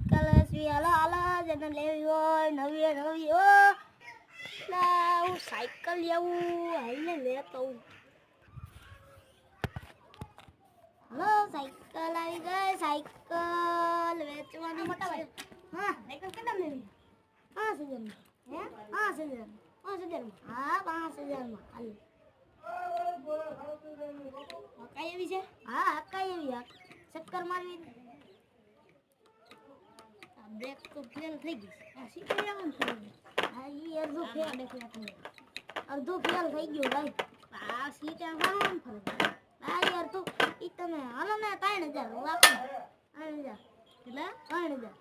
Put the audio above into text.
cycle સ્વી હાલો જેને લેવી હોય નવી હોય હું સાયકલ લેવું હાલને લેતો હું હલો સાયકલ આવી ગઈ સાયકલ વેચવાની છે હા સાયકલ કેટલા લેવી 5000 હે 5000 હા 5000 માં હાલ કઈ એવી છે હા કઈ એવી ચક્કર મારવી બ્રેક તો ફેલ થઈ ગઈ આ શીખી લેવાનું છે આ ઈ અડધો ફેલ થઈ ગયો ભાઈ આ સીટ આવવાનું ફરક આ યાર તો ઈ તમે હાલો ને 3000 રાખો 3000 કેટલા 3000